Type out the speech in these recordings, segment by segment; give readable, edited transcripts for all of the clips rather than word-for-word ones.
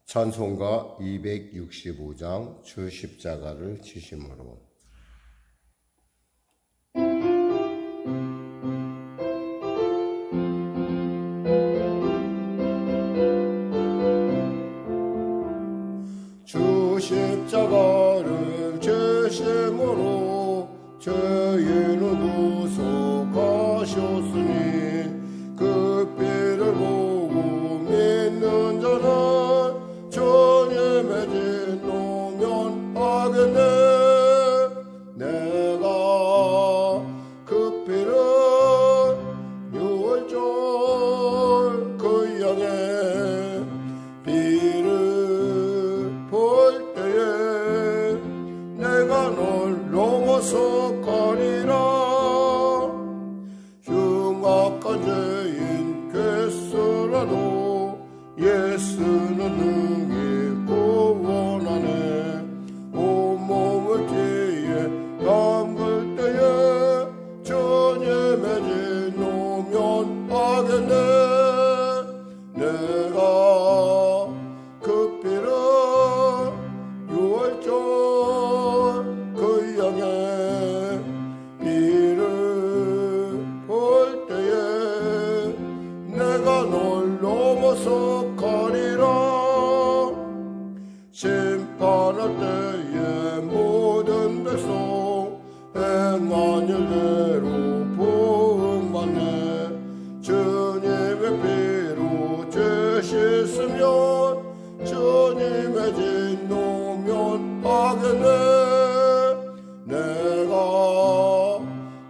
찬송가 265장 주 십자가를 지심으로. 주 십자가를 지심으로 죄인을 구속하셨으니 그 피를 보고 믿는 자는 주님의 진 노면 하겠네. 내가 그 피를 유월절 그 양의 피를 볼 때에 내가 널 넘어서 가리라. 흉악한 죄인 됐으라도 예수는 능히 구원하네. 온몸을 뒤에 담글 때에 주님의 진 노면 하겠네. 내가 그 피를 유월절 그 양의 피를 볼 때에 내가 널 넘어서 가리라. 심판할 때에 모든 백성 행한 일대로 보응받네. 주님의 피로 죄 씻으면 주님의 진 노면 하겠네. 내가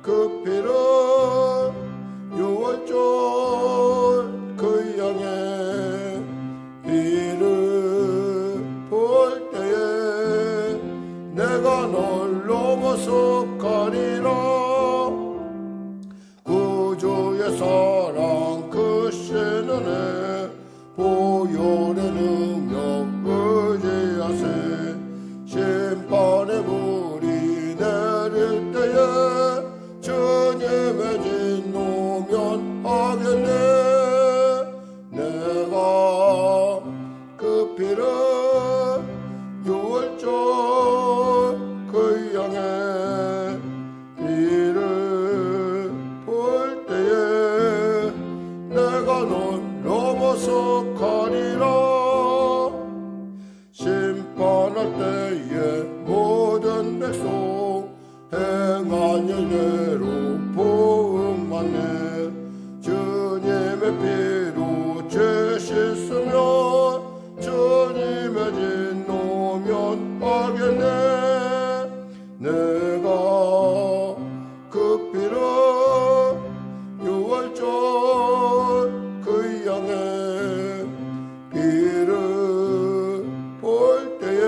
그 피를 유월절 그 양의 피를 볼 때에 내가 널 넘어서 가리라. 구주의 사랑 크신 은혜 보혈의 능력 의지하세. 심판의 물이 내릴 때에 주님의 진 노면 하겠네. 내가 그 피를 유월절 그 양의 피를 볼 때에 내가 널 넘어서 가리라. 심판할 때에 모든 백성 행한 일대로 보응받네. 주님의 피로 죄 씻으면 주님의 진 노면 하겠네. 내가 그 피를 유월절 그 양의 피를 볼 때에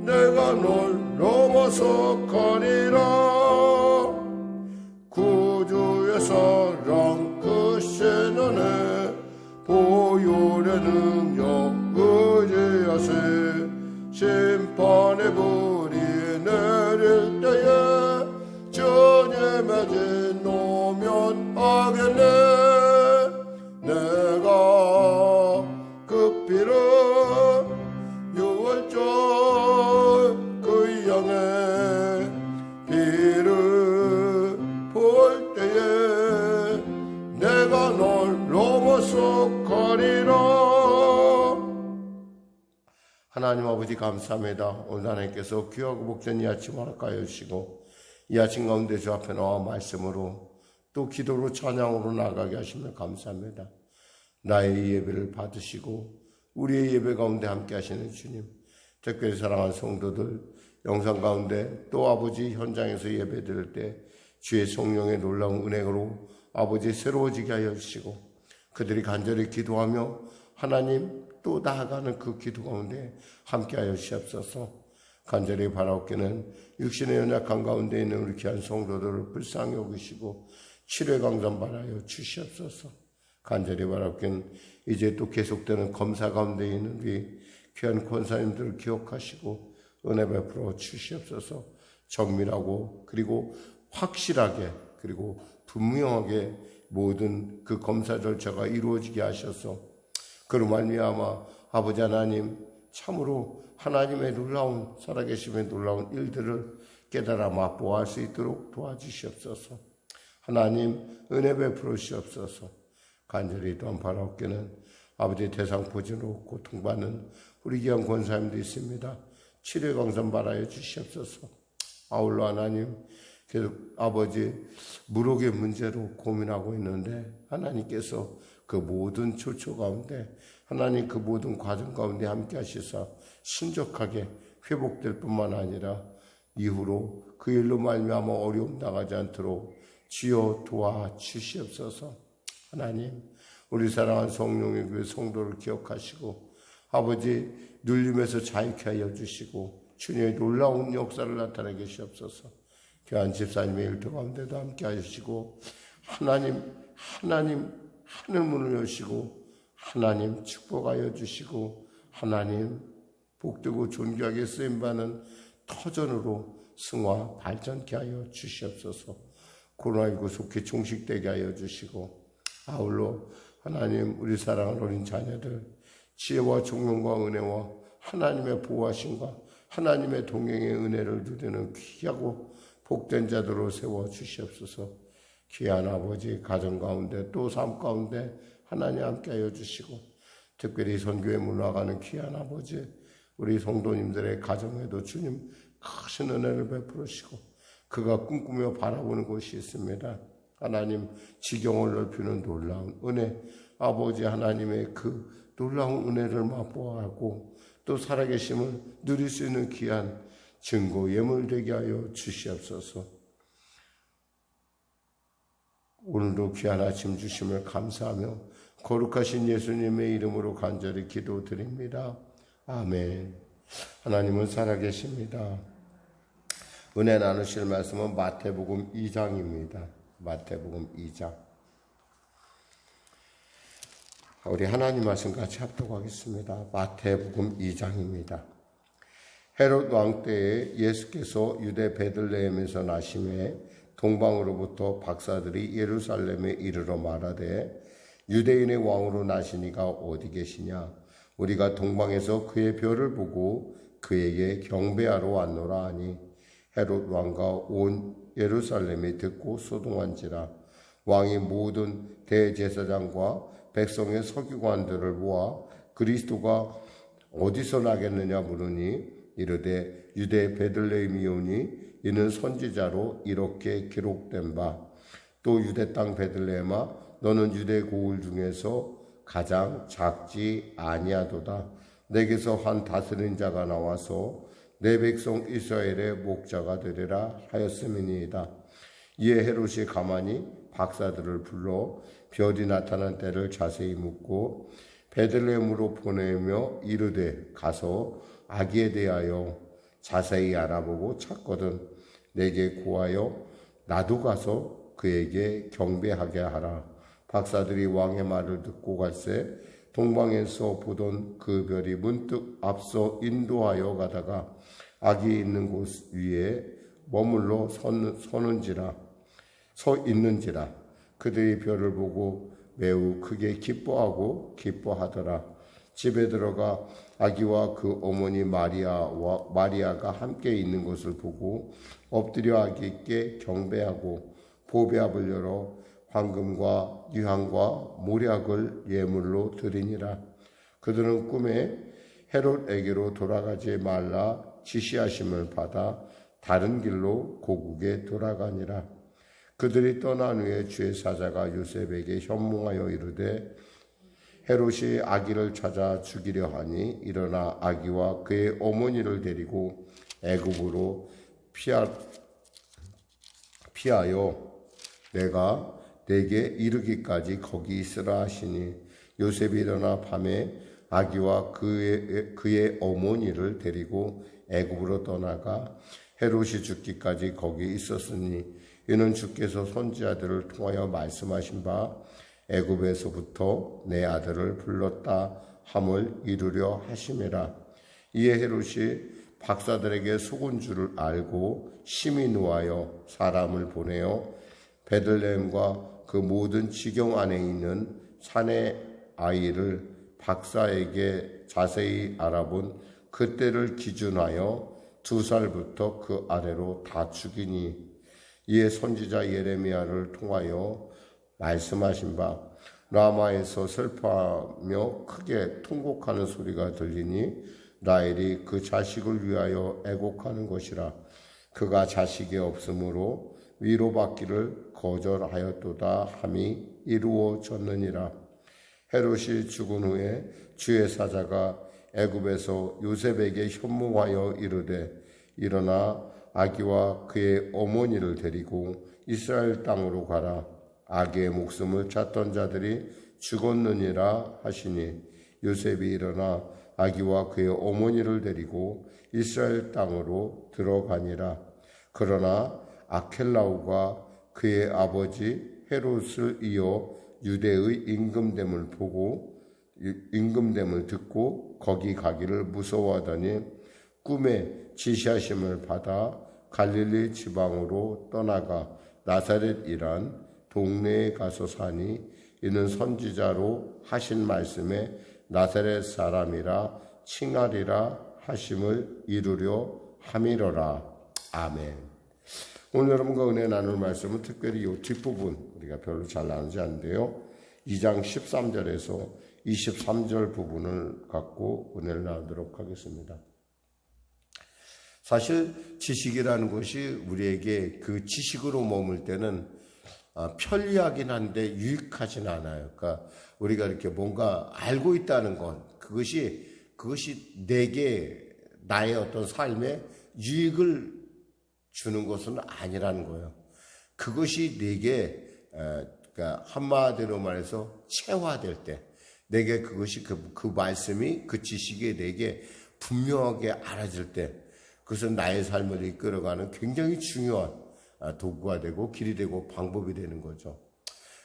내가 널 넘어서 가리라. 구주의 사랑 크신 은혜 보혈의 능력 의지하세. 심판의 불이 내릴 때에 주님의 진 노면 하겠네. 내가 그 피를 유월절 그 양의 피를 볼 때에 내가 널 넘어서 가리라. 하나님 아버지 감사합니다. 오늘 하나님께서 귀하고 복된 이 아침 허락하여 주시고 이 아침 가운데 주 앞에 나와 말씀으로 또 기도로 찬양으로 나가게 하시며 감사합니다. 나의 예배를 받으시고 우리의 예배 가운데 함께 하시는 주님, 특별히 사랑하는 성도들 영상 가운데 또 아버지 현장에서 예배 드릴 때 주의 성령의 놀라운 은혜로 아버지 새로워지게 하여 주시고 그들이 간절히 기도하며 하나님 또 나아가는 그 기도 가운데 함께 하여 주시옵소서. 간절히 바라옵기는 육신의 연약한 가운데 있는 우리 귀한 성도들을 불쌍히 여기시고 치료의 강점 바라여 주시옵소서. 간절히 바라옵기는 이제 또 계속되는 검사 가운데 있는 우리 귀한 권사님들을 기억하시고 은혜 베풀어 주시옵소서. 정밀하고 그리고 확실하게 그리고 분명하게 모든 그 검사 절차가 이루어지게 하셔서 그로 말미암아 아버지 하나님, 참으로 하나님의 놀라운 살아계심의 놀라운 일들을 깨달아 맛보아할 수 있도록 도와주시옵소서. 하나님, 은혜 베풀어 주시옵소서. 간절히 또한 바라옵기는 아버지 대상포진으로 고통받는 우리 귀한 권사님도 있습니다. 치료 강선 바라여 주시옵소서. 아울러 하나님, 계속 아버지 무록의 문제로 고민하고 있는데 하나님께서 그 모든 초초 가운데, 하나님 그 모든 과정 가운데 함께 하시사 신속하게 회복될 뿐만 아니라 이후로 그 일로 말미암아 어려움 나가지 않도록 주여 도와주시옵소서. 하나님, 우리 사랑하는 성령의 교회 성도를 기억하시고 아버지 눌림에서 자유케 하여 주시고 주님의 놀라운 역사를 나타내게 하시옵소서. 교환 집사님의 일터 가운데도 함께 하시고 하나님 하늘 문을 여시고 하나님 축복하여 주시고 하나님 복되고 존귀하게 쓰임받는 터전으로 승화 발전케 하여 주시옵소서. 코로나19 속히 종식되게 하여 주시고 아울러 하나님 우리 사랑하는 어린 자녀들 지혜와 총명과 은혜와 하나님의 보호하심과 하나님의 동행의 은혜를 누리는 귀하고 복된 자들로 세워 주시옵소서. 귀한 아버지 가정 가운데 또 삶 가운데 하나님 함께 하여 주시고 특별히 선교에 물러가는 귀한 아버지 우리 성도님들의 가정에도 주님 크신 은혜를 베풀으시고 그가 꿈꾸며 바라보는 곳이 있습니다. 하나님 지경을 넓히는 놀라운 은혜, 아버지 하나님의 그 놀라운 은혜를 맛보아하고 또 살아계심을 누릴 수 있는 귀한 증거 예물되게 하여 주시옵소서. 오늘도 귀한 아침 주심을 감사하며 거룩하신 예수님의 이름으로 간절히 기도드립니다. 아멘. 하나님은 살아계십니다. 은혜 나누실 말씀은 마태복음 2장입니다. 마태복음 2장. 우리 하나님 말씀 같이 합독하겠습니다. 마태복음 2장입니다. 헤롯 왕 때에 예수께서 유대 베들레헴에서 나심에 동방으로부터 박사들이 예루살렘에 이르러 말하되 유대인의 왕으로 나시니가 어디 계시냐? 우리가 동방에서 그의 별을 보고 그에게 경배하러 왔노라 하니 헤롯 왕과 온 예루살렘이 듣고 소동한지라. 왕이 모든 대제사장과 백성의 서기관들을 모아 그리스도가 어디서 나겠느냐 물으니 이르되 유대 베들레헴이오니 이는 선지자로 이렇게 기록된 바. 또 유대 땅 베들레헴아 너는 유대 고을 중에서 가장 작지 아니하도다. 내게서 한 다스린 자가 나와서 내 백성 이스라엘의 목자가 되리라 하였음이니이다. 이에 헤롯이 가만히 박사들을 불러 별이 나타난 때를 자세히 묻고 베들레헴으로 보내며 이르되 가서 아기에 대하여 자세히 알아보고 찾거든 내게 고하여 나도 가서 그에게 경배하게 하라. 박사들이 왕의 말을 듣고 갈새 동방에서 보던 그 별이 문득 앞서 인도하여 가다가 아기 있는 곳 위에 머물러 서 있는지라. 그들이 별을 보고 매우 크게 기뻐하더라. 집에 들어가 아기와 그 어머니 마리아가 함께 있는 것을 보고 엎드려 아기께 경배하고 보배압을 열어 황금과 유향과 모략을 예물로 드리니라. 그들은 꿈에 헤롯에게로 돌아가지 말라 지시하심을 받아 다른 길로 고국에 돌아가니라. 그들이 떠난 후에 주의 사자가 요셉에게 현몽하여 이르되 헤롯이 아기를 찾아 죽이려 하니 일어나 아기와 그의 어머니를 데리고 애굽으로 피하여 내가 내게 이르기까지 거기 있으라 하시니 요셉이 일어나 밤에 아기와 그의 어머니를 데리고 애굽으로 떠나가 헤롯이 죽기까지 거기 있었으니 이는 주께서 선지자들을 통하여 말씀하신 바 애굽에서부터 내 아들을 불렀다 함을 이루려 하심이라. 이에 헤롯이 박사들에게 속은 줄을 알고 심히 노하여 사람을 보내어 베들레헴과 그 모든 지경 안에 있는 산의 아이를 박사에게 자세히 알아본 그때를 기준하여 2살부터 그 아래로 다 죽이니 이에 선지자 예레미야를 통하여 말씀하신 바 라마에서 슬퍼하며 크게 통곡하는 소리가 들리니 라헬이 그 자식을 위하여 애곡하는 것이라. 그가 자식이 없으므로 위로받기를 거절하였도다 함이 이루어졌느니라. 헤롯이 죽은 후에 주의 사자가 애굽에서 요셉에게 현몽하여 이르되 일어나 아기와 그의 어머니를 데리고 이스라엘 땅으로 가라. 아기의 목숨을 찾던 자들이 죽었느니라 하시니 요셉이 일어나 아기와 그의 어머니를 데리고 이스라엘 땅으로 들어가니라. 그러나 아켈라오가 그의 아버지 헤롯을 이어 유대의 임금됨을 듣고 거기 가기를 무서워하더니 꿈에 지시하심을 받아 갈릴리 지방으로 떠나가 나사렛이란 동네에 가서 사니 이는 선지자로 하신 말씀에 나사렛 사람이라 칭하리라 하심을 이루려 함이로라. 아멘. 오늘 여러분과 은혜 나눌 말씀은 특별히 이 뒷부분 우리가 별로 잘 나누지 않는데요. 2장 13절에서 23절 부분을 갖고 은혜를 나누도록 하겠습니다. 사실 지식이라는 것이 우리에게 그 지식으로 머물 때는 편리하긴 한데 유익하진 않아요. 그러니까 우리가 이렇게 뭔가 알고 있다는 건 그것이 내게 나의 어떤 삶에 유익을 주는 것은 아니라는 거예요. 그것이 내게 그러니까 한마디로 말해서 체화될 때 내게 그것이 그 말씀이 그 지식이 내게 분명하게 알아질 때 그것은 나의 삶을 이끌어가는 굉장히 중요한 도구가 되고 길이 되고 방법이 되는 거죠.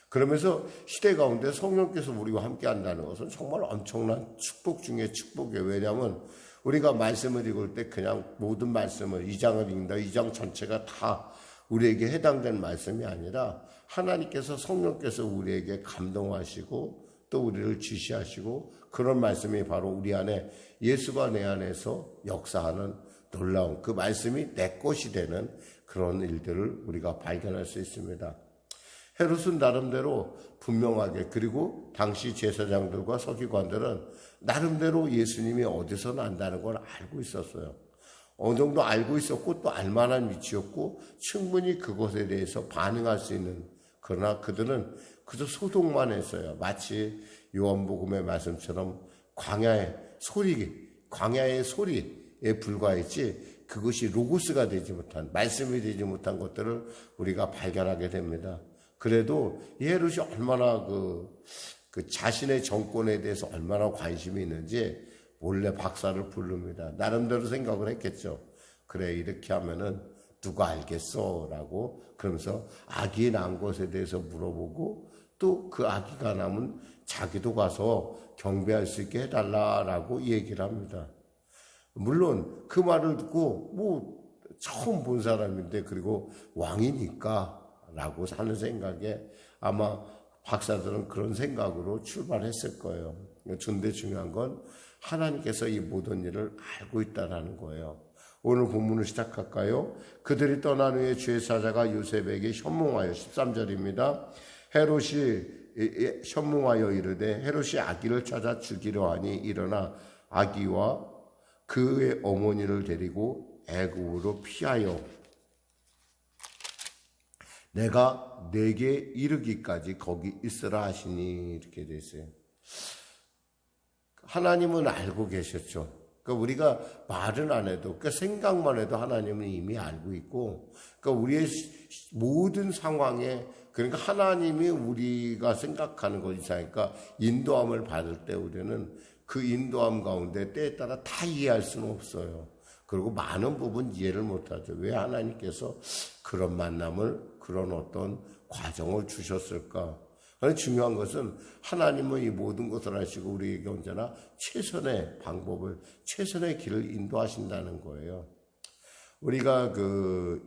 그러면서 시대 가운데 성령께서 우리와 함께 한다는 것은 정말 엄청난 축복 중에 축복이에요. 왜냐하면 우리가 말씀을 읽을 때 그냥 모든 말씀을 2장을 읽는다. 2장 전체가 다 우리에게 해당되는 말씀이 아니라 하나님께서 성령께서 우리에게 감동하시고 또 우리를 지시하시고 그런 말씀이 바로 우리 안에 예수가 내 안에서 역사하는 놀라운 그 말씀이 내 것이 되는 그런 일들을 우리가 발견할 수 있습니다. 헤롯은 나름대로 분명하게 그리고 당시 제사장들과 서기관들은 나름대로 예수님이 어디서 난다는 걸 알고 있었어요. 어느 정도 알고 있었고 또 알만한 위치였고 충분히 그것에 대해서 반응할 수 있는 그러나 그들은 그저 소동만 했어요. 마치 요한복음의 말씀처럼 광야의 소리에 불과했지 그것이 로고스가 되지 못한 말씀이 되지 못한 것들을 우리가 발견하게 됩니다. 그래도 헤롯이 얼마나 그 자신의 정권에 대해서 얼마나 관심이 있는지 몰래 박사를 부릅니다. 나름대로 생각을 했겠죠. 그래 이렇게 하면은 누가 알겠어 라고 그러면서 아기 낳은 것에 대해서 물어보고 또 그 아기가 낳으면 자기도 가서 경배할 수 있게 해달라라고 얘기를 합니다. 물론 그 말을 듣고 처음 본 사람인데 그리고 왕이니까 라고 하는 생각에 아마 박사들은 그런 생각으로 출발했을 거예요. 근데 중요한 건 하나님께서 이 모든 일을 알고 있다는 거예요. 오늘 본문을 시작할까요? 그들이 떠난 후에 주의 사자가 요셉에게 현몽하여 13절입니다. 헤롯이 현몽하여 이르되 헤롯이 아기를 찾아 죽이려 하니 일어나 아기와 그의 어머니를 데리고 애굽으로 피하여 내가 내게 이르기까지 거기 있으라 하시니 이렇게 돼 있어요. 하나님은 알고 계셨죠. 그러니까 우리가 말은 안 해도 그러니까 생각만 해도 하나님은 이미 알고 있고 그러니까 우리의 모든 상황에 그러니까 하나님이 우리가 생각하는 것 이상이니까 인도함을 받을 때 우리는 그 인도함 가운데 때에 따라 다 이해할 수는 없어요. 그리고 많은 부분 이해를 못하죠. 왜 하나님께서 그런 만남을 그런 어떤 과정을 주셨을까? 중요한 것은 하나님은 이 모든 것을 하시고 우리에게 언제나 최선의 방법을 최선의 길을 인도하신다는 거예요. 우리가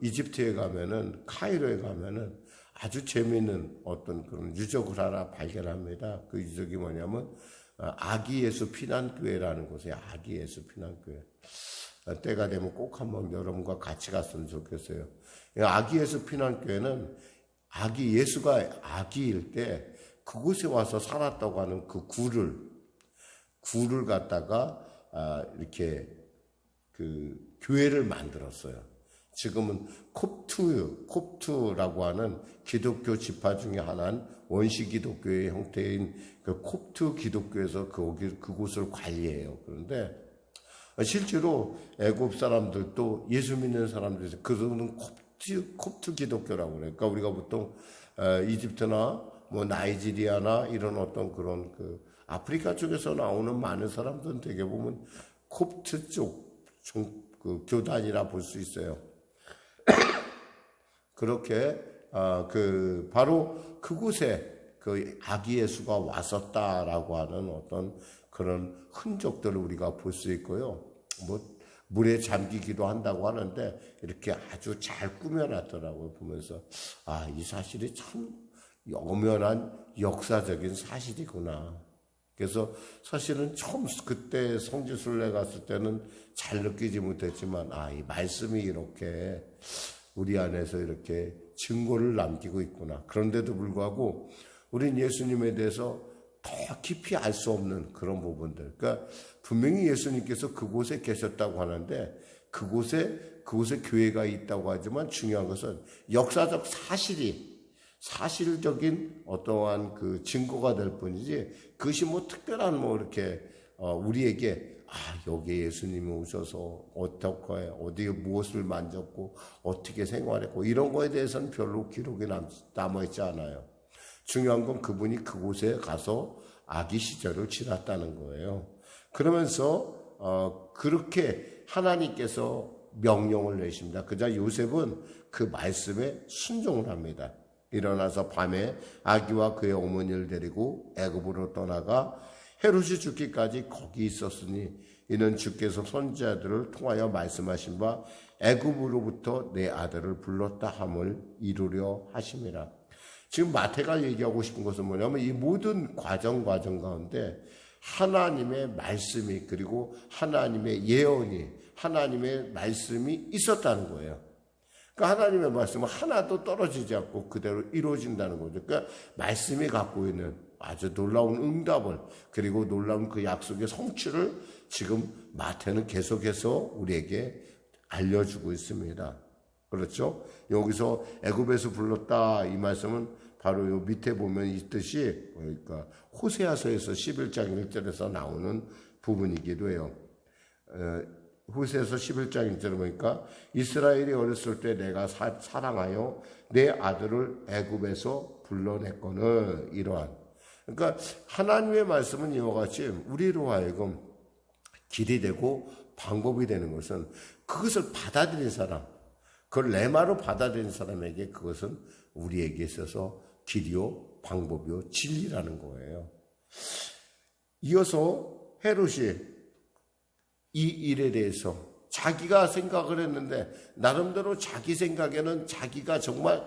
이집트에 가면은 카이로에 가면은 아주 재미있는 어떤 그런 유적을 하나 발견합니다. 그 유적이 뭐냐면 아기 예수 피난교회라는 곳에 아기 예수 피난교회. 때가 되면 꼭 한번 여러분과 같이 갔으면 좋겠어요. 아기 예수 피난교회는 아기 예수가 아기일 때 그곳에 와서 살았다고 하는 그 굴을 갖다가 이렇게 그 교회를 만들었어요. 지금은 콥트라고 하는 기독교 지파 중에 하나인 원시 기독교의 형태인 그 콥트 기독교에서 그곳을 관리해요. 그런데 실제로 애굽 사람들도 예수 믿는 사람들이 그들은 콥트 기독교라고 그래요. 그러니까 우리가 보통 이집트나 뭐 나이지리아나 이런 어떤 그런 그 아프리카 쪽에서 나오는 많은 사람들은 되게 보면 콥트 쪽 그 교단이라 볼 수 있어요. 그렇게 바로 그곳에 그 아기 예수가 왔었다라고 하는 어떤 그런 흔적들을 우리가 볼 수 있고요. 뭐 물에 잠기기도 한다고 하는데 이렇게 아주 잘 꾸며놨더라고요. 보면서 이 사실이 참 엄연한 역사적인 사실이구나. 그래서 사실은 처음 그때 성지순례 갔을 때는 잘 느끼지 못했지만 이 말씀이 이렇게 우리 안에서 이렇게 증거를 남기고 있구나. 그런데도 불구하고 우린 예수님에 대해서 더 깊이 알 수 없는 그런 부분들. 그러니까 분명히 예수님께서 그곳에 계셨다고 하는데 그곳에 교회가 있다고 하지만 중요한 것은 역사적 사실적인 어떠한 그 증거가 될 뿐이지 그것이 뭐 특별한 뭐 이렇게 우리에게 여기에 예수님이 오셔서 어떻게 어디에 무엇을 만졌고 어떻게 생활했고 이런 거에 대해서는 별로 기록이 남아있지 않아요. 중요한 건 그분이 그곳에 가서 아기 시절을 지났다는 거예요. 그러면서 그렇게 하나님께서 명령을 내십니다. 그자 요셉은 그 말씀에 순종을 합니다. 일어나서 밤에 아기와 그의 어머니를 데리고 애굽으로 떠나가 헤롯이 죽기까지 거기 있었으니 이는 주께서 선지자들을 통하여 말씀하신 바 애굽으로부터 내 아들을 불렀다 함을 이루려 하심이라. 지금 마태가 얘기하고 싶은 것은 뭐냐면 이 모든 과정 가운데 하나님의 말씀이 그리고 하나님의 예언이 하나님의 말씀이 있었다는 거예요. 그러니까 하나님의 말씀은 하나도 떨어지지 않고 그대로 이루어진다는 거죠. 그러니까 말씀이 갖고 있는 아주 놀라운 응답을 그리고 놀라운 그 약속의 성취를 지금 마태는 계속해서 우리에게 알려주고 있습니다. 그렇죠? 여기서 애굽에서 불렀다 이 말씀은 바로 요 밑에 보면 있듯이 그러니까 호세아서에서 11장 1절에서 나오는 부분이기도 해요. 호세아서 11장 1절을 보니까 이스라엘이 어렸을 때 내가 사랑하여 내 아들을 애굽에서 불러냈거늘 이러한. 그러니까 하나님의 말씀은 이와 같이 우리로 하여금 길이 되고 방법이 되는 것은 그것을 받아들인 사람, 그걸 레마로 받아들인 사람에게 그것은 우리에게 있어서 길이요 방법이요 진리라는 거예요. 이어서 헤롯이 이 일에 대해서 자기가 생각을 했는데 나름대로 자기 생각에는 자기가 정말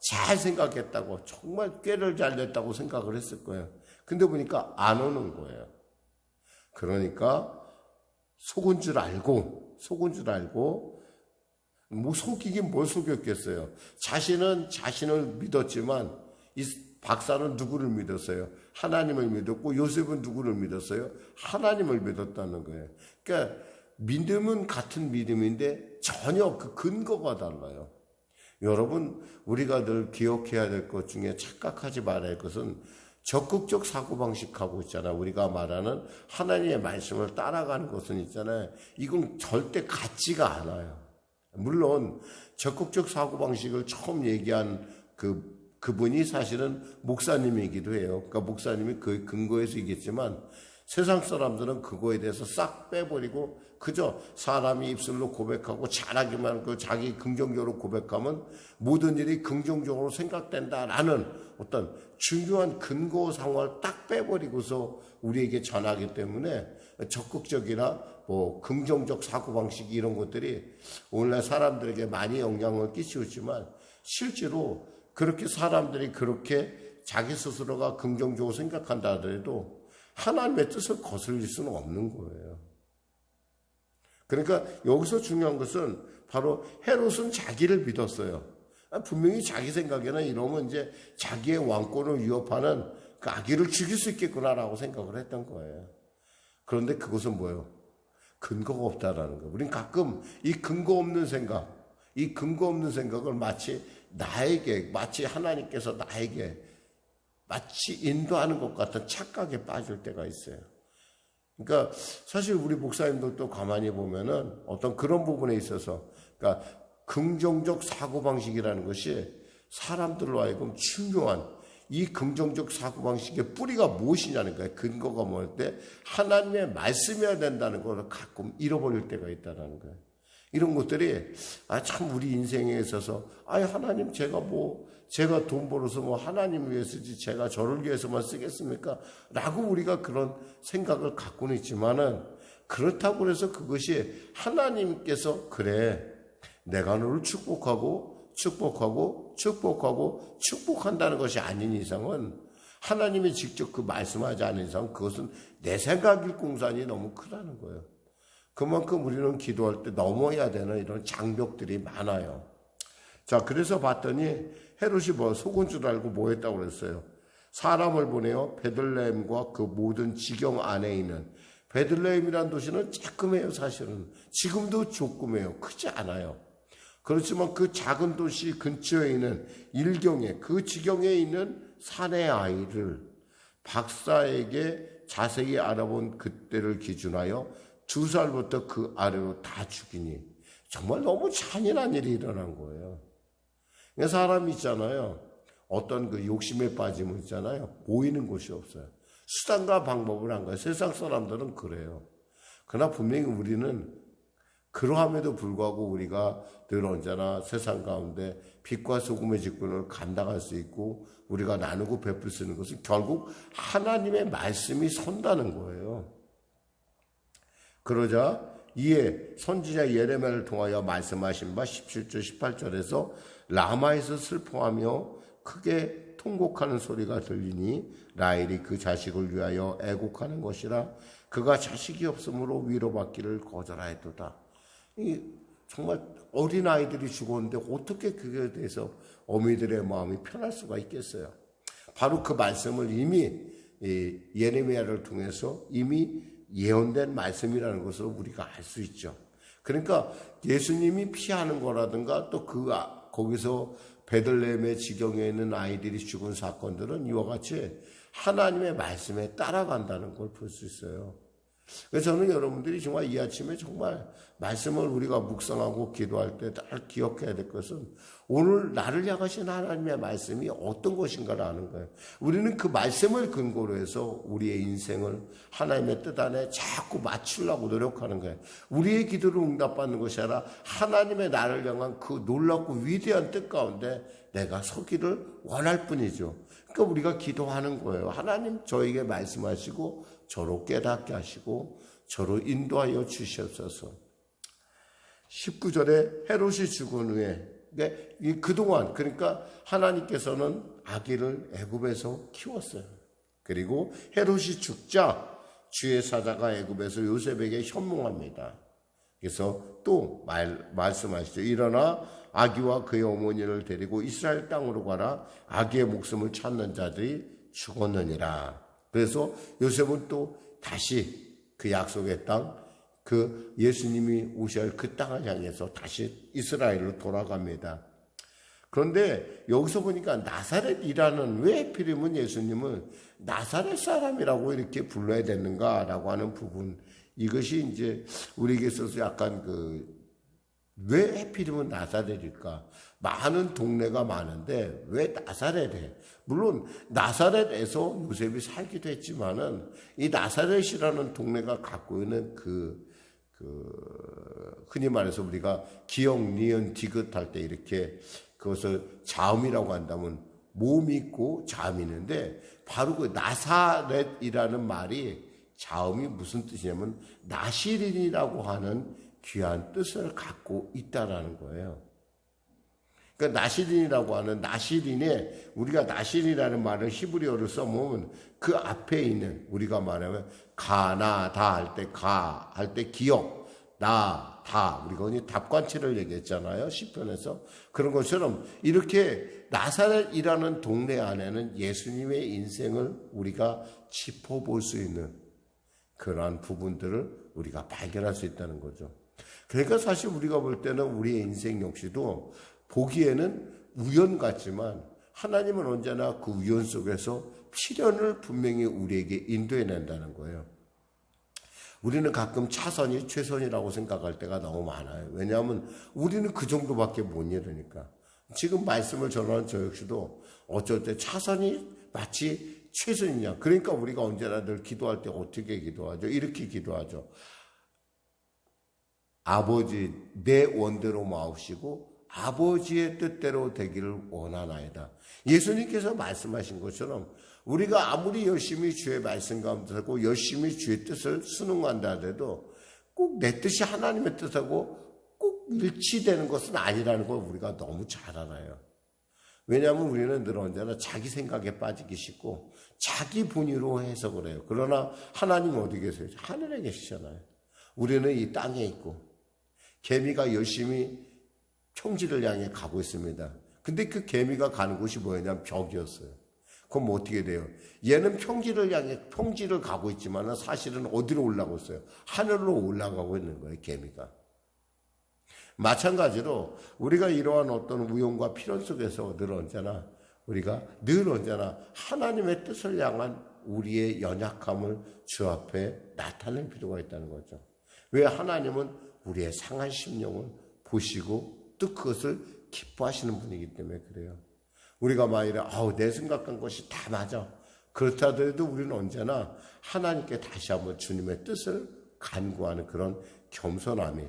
잘 생각했다고 정말 꾀를 잘 냈다고 생각을 했을 거예요. 근데 보니까 안 오는 거예요. 그러니까 속은 줄 알고 뭐 속이긴 뭘 속였겠어요. 자신은 자신을 믿었지만 이 박사는 누구를 믿었어요? 하나님을 믿었고 요셉은 누구를 믿었어요? 하나님을 믿었다는 거예요. 그러니까 믿음은 같은 믿음인데 전혀 그 근거가 달라요. 여러분 우리가 늘 기억해야 될 것 중에 착각하지 말아야 할 것은 적극적 사고방식하고 있잖아요. 우리가 말하는 하나님의 말씀을 따라가는 것은 있잖아요. 이건 절대 같지가 않아요. 물론 적극적 사고방식을 처음 얘기한 그분이 사실은 목사님이기도 해요. 그러니까 목사님이 그 근거에서 얘기했지만 세상 사람들은 그거에 대해서 싹 빼버리고 그저 사람이 입술로 고백하고 잘하기만 하고 자기 긍정적으로 고백하면 모든 일이 긍정적으로 생각된다라는 어떤 중요한 근거 상황을 딱 빼버리고서 우리에게 전하기 때문에 적극적이나 뭐 긍정적 사고방식 이런 것들이 오늘날 사람들에게 많이 영향을 끼치고 있지만 실제로 그렇게 사람들이 그렇게 자기 스스로가 긍정적으로 생각한다 하더라도 하나님의 뜻을 거슬릴 수는 없는 거예요. 그러니까 여기서 중요한 것은 바로 헤롯은 자기를 믿었어요. 분명히 자기 생각에는 이러면 이제 자기의 왕권을 위협하는 그 아기를 죽일 수 있겠구나라고 생각을 했던 거예요. 그런데 그것은 뭐예요? 근거가 없다라는 거예요. 우린 가끔 이 근거 없는 생각을 마치 하나님께서 나에게 마치 인도하는 것 같은 착각에 빠질 때가 있어요. 그러니까 사실 우리 목사님들도 가만히 보면은 어떤 그런 부분에 있어서, 그러니까 긍정적 사고방식이라는 것이 사람들로 하여금 중요한 이 긍정적 사고방식의 뿌리가 무엇이냐는 거예요. 근거가 뭘 때 하나님의 말씀이어야 된다는 것을 가끔 잃어버릴 때가 있다는 거예요. 이런 것들이 참 우리 인생에 있어서 하나님 제가 돈 벌어서 하나님을 위해 쓰지 제가 저를 위해서만 쓰겠습니까? 라고 우리가 그런 생각을 갖고는 있지만은, 그렇다고 해서 그것이 하나님께서 그래 내가 너를 축복한다는 것이 아닌 이상은, 하나님이 직접 그 말씀하지 않은 이상 그것은 내 생각일 공산이 너무 크다는 거예요. 그만큼 우리는 기도할 때 넘어야 되는 이런 장벽들이 많아요. 자, 그래서 봤더니 헤롯이 속은 줄 알고 뭐 했다고 그랬어요? 사람을 보내어 베들레헴과 그 모든 지경 안에 있는, 베들레헴이라는 도시는 조그매요. 사실은 지금도 조그매요. 크지 않아요. 그렇지만 그 작은 도시 근처에 있는 일경에, 그 지경에 있는 사내 아이를 박사에게 자세히 알아본 그때를 기준하여 2살부터 그 아래로 다 죽이니, 정말 너무 잔인한 일이 일어난 거예요. 사람이 있잖아요. 어떤 그 욕심에 빠지면 있잖아요. 보이는 곳이 없어요. 수단과 방법을 한 거예요. 세상 사람들은 그래요. 그러나 분명히 우리는 그러함에도 불구하고 우리가 늘 언제나 세상 가운데 빛과 소금의 직분을 감당할 수 있고 우리가 나누고 베풀 수 있는 것은 결국 하나님의 말씀이 선다는 거예요. 그러자 이에 선지자 예레미야를 통하여 말씀하신 바 17절 18절에서 라마에서 슬퍼하며 크게 통곡하는 소리가 들리니 라헬이 그 자식을 위하여 애곡하는 것이라. 그가 자식이 없으므로 위로받기를 거절하였도다. 정말 어린아이들이 죽었는데 어떻게 그에 대해서 어미들의 마음이 편할 수가 있겠어요. 바로 그 말씀을 이미 예레미야를 통해서 이미 예언된 말씀이라는 것을 우리가 알 수 있죠. 그러니까 예수님이 피하는 거라든가 또 거기서 베들레헴의 지경에 있는 아이들이 죽은 사건들은 이와 같이 하나님의 말씀에 따라간다는 걸 볼 수 있어요. 그래서 저는 여러분들이 정말 이 아침에 정말 말씀을 우리가 묵상하고 기도할 때 잘 기억해야 될 것은 오늘 나를 향하신 하나님의 말씀이 어떤 것인가를 아는 거예요. 우리는 그 말씀을 근거로 해서 우리의 인생을 하나님의 뜻 안에 자꾸 맞추려고 노력하는 거예요. 우리의 기도를 응답받는 것이 아니라 하나님의 나를 향한 그 놀랍고 위대한 뜻 가운데 내가 서기를 원할 뿐이죠. 그러니까 우리가 기도하는 거예요. 하나님 저에게 말씀하시고 저로 깨닫게 하시고 저로 인도하여 주시옵소서. 19절에 헤롯이 죽은 후에 그동안 그러니까 하나님께서는 아기를 애굽에서 키웠어요. 그리고 헤롯이 죽자 주의 사자가 애굽에서 요셉에게 현몽합니다. 그래서 또 말씀하시죠. 일어나 아기와 그의 어머니를 데리고 이스라엘 땅으로 가라. 아기의 목숨을 찾는 자들이 죽었느니라. 그래서 요셉은 또 다시 그 약속의 땅, 그 예수님이 오셔야 할 그 땅을 향해서 다시 이스라엘로 돌아갑니다. 그런데 여기서 보니까 나사렛이라는, 왜 하필이면 예수님을 나사렛 사람이라고 이렇게 불러야 되는가라고 하는 부분, 이것이 이제 우리에게 있어서 약간 왜 하필이면 나사렛일까? 많은 동네가 많은데 왜 나사렛에? 물론 나사렛에서 요셉이 살기도 했지만은 이 나사렛이라는 동네가 갖고 있는 흔히 말해서 우리가 기역, 니은, 디귿 할 때 이렇게 그것을 자음이라고 한다면 모음이 있고 자음이 있는데 바로 그 나사렛이라는 말이 자음이 무슨 뜻이냐면 나시린이라고 하는 귀한 뜻을 갖고 있다라는 거예요. 그 나시린이라고 하는 나시린에 우리가 나시린이라는 말을 히브리어로 써보면 그 앞에 있는 우리가 말하면 가나다 할 때 가 할 때 기억 나다 우리가 언니 답관체를 얘기했잖아요. 시편에서 그런 것처럼 이렇게 나사렛이라는 동네 안에는 예수님의 인생을 우리가 짚어볼 수 있는 그러한 부분들을 우리가 발견할 수 있다는 거죠. 그러니까 사실 우리가 볼 때는 우리의 인생 역시도 보기에는 우연 같지만 하나님은 언제나 그 우연 속에서 필연을 분명히 우리에게 인도해낸다는 거예요. 우리는 가끔 차선이 최선이라고 생각할 때가 너무 많아요. 왜냐하면 우리는 그 정도밖에 못 이루니까. 지금 말씀을 전하는 저 역시도 어쩔 때 차선이 마치 최선이냐. 그러니까 우리가 언제나 늘 기도할 때 어떻게 기도하죠? 이렇게 기도하죠. 아버지 내 원대로 마옵시고 아버지의 뜻대로 되기를 원하나이다. 예수님께서 말씀하신 것처럼 우리가 아무리 열심히 주의 말씀 가운데 살고 열심히 주의 뜻을 순응한다 하더라도 꼭 내 뜻이 하나님의 뜻하고 꼭 일치되는 것은 아니라는 걸 우리가 너무 잘 알아요. 왜냐하면 우리는 늘 언제나 자기 생각에 빠지기 쉽고 자기 분위로 해석을 해요. 그러나 하나님 어디 계세요? 하늘에 계시잖아요. 우리는 이 땅에 있고 개미가 열심히 평지를 향해 가고 있습니다. 근데 그 개미가 가는 곳이 뭐였냐면 벽이었어요. 그럼 뭐 어떻게 돼요? 얘는 평지를 향해 평지를 가고 있지만 사실은 어디로 올라가고 있어요? 하늘로 올라가고 있는 거예요, 개미가. 마찬가지로 우리가 이러한 어떤 우연과 필연 속에서 우리가 늘 언제나 하나님의 뜻을 향한 우리의 연약함을 주 앞에 나타낼 필요가 있다는 거죠. 왜? 하나님은 우리의 상한 심령을 보시고 또 그것을 기뻐하시는 분이기 때문에 그래요. 우리가 만일에 내 생각한 것이 다 맞아. 그렇다 하더라도 우리는 언제나 하나님께 다시 한번 주님의 뜻을 간구하는 그런 겸손함이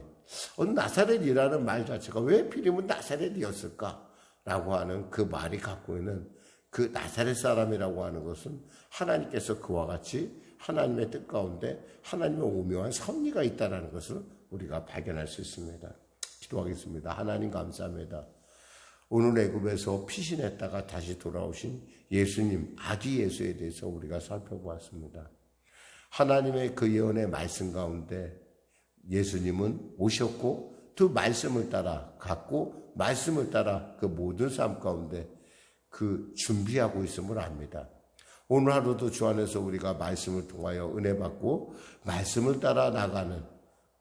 나사렛이라는 말 자체가 왜 필이면 나사렛이었을까라고 하는 그 말이 갖고 있는 그 나사렛 사람이라고 하는 것은 하나님께서 그와 같이 하나님의 뜻 가운데 하나님의 오묘한 섭리가 있다는 것을 우리가 발견할 수 있습니다. 기도하겠습니다. 하나님 감사합니다. 오늘 애굽에서 피신했다가 다시 돌아오신 예수님, 아기 예수에 대해서 우리가 살펴보았습니다. 하나님의 그 예언의 말씀 가운데 예수님은 오셨고 그 말씀을 따라 갔고 말씀을 따라 그 모든 삶 가운데 그 준비하고 있음을 압니다. 오늘 하루도 주 안에서 우리가 말씀을 통하여 은혜 받고 말씀을 따라 나가는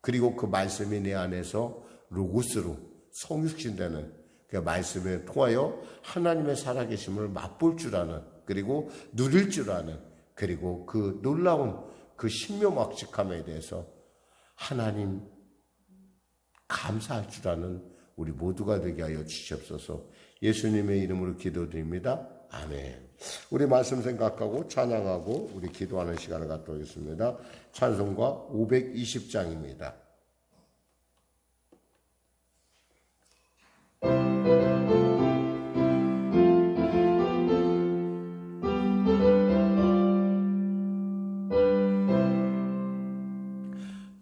그리고 그 말씀이 내 안에서 로고스로 성육신되는 그 말씀에 통하여 하나님의 살아계심을 맛볼 줄 아는 그리고 누릴 줄 아는 그리고 그 놀라운 그 신묘막측함에 대해서 하나님 감사할 줄 아는 우리 모두가 되게 하여 주시옵소서. 예수님의 이름으로 기도드립니다. 아멘. 우리 말씀 생각하고 찬양하고 우리 기도하는 시간을 갖도록 하겠습니다. 찬송가 520장입니다.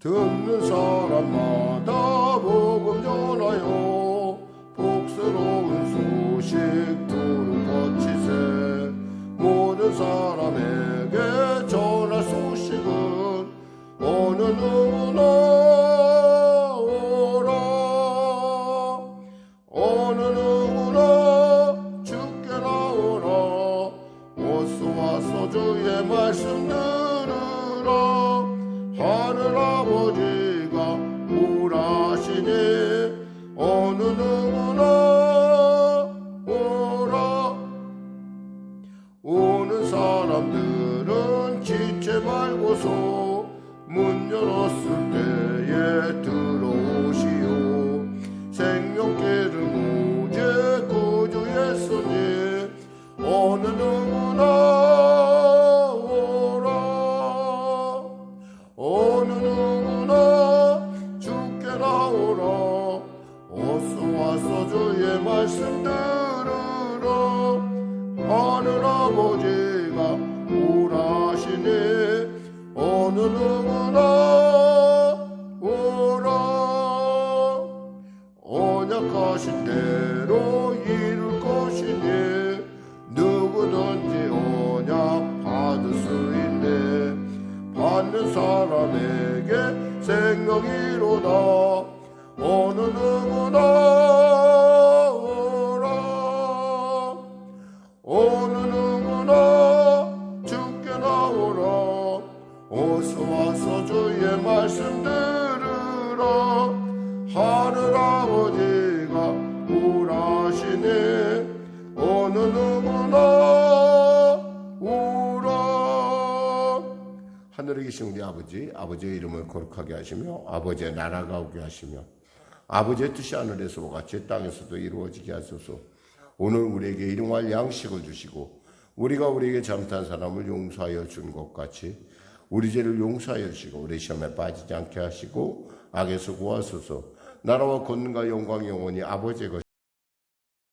듣는 사람마다 복음 전하여 복스러운 소식 두루 거치세. 모든 사람에게 전할 소식은 어느 누구나 오라. 어느 누구나 주께 나오라. 어서 와서 주의 말씀 들으라. 하늘 아버지가 오라시니 어느 누구나 오라. 오는 사람들은 지체 말고서 문 열었을 때에 들어오시오. 생명길은 오직 구주 예수님 어느 누구나 어느 누구나 주께 나오라. 어서 와서 주의 말씀 들으라. 하늘 아버지가 오라시니 어느 누구나 오라. 언약하신 대로 모든 사람에게 생명이로다. 어느 누구나 오라. 어느 누구나 주께 나오라. 어서 와서 주의 말씀 들으라. 하늘 아버지가 오라시니 어느 누구나 오라. 하늘에 계신 우리 아버지, 아버지의 이름을 거룩하게 하시며 아버지의 나라가 오게 하시며 아버지의 뜻이 하늘에서 같이 땅에서도 이루어지게 하소서. 오늘 우리에게 일용할 양식을 주시고 우리가 우리에게 잘못한 사람을 용서하여 준 것 같이 우리 죄를 용서하여 주시고 우리 시험에 빠지지 않게 하시고 악에서 구하소서. 나라와 권능과 영광이 영원히 아버지의 것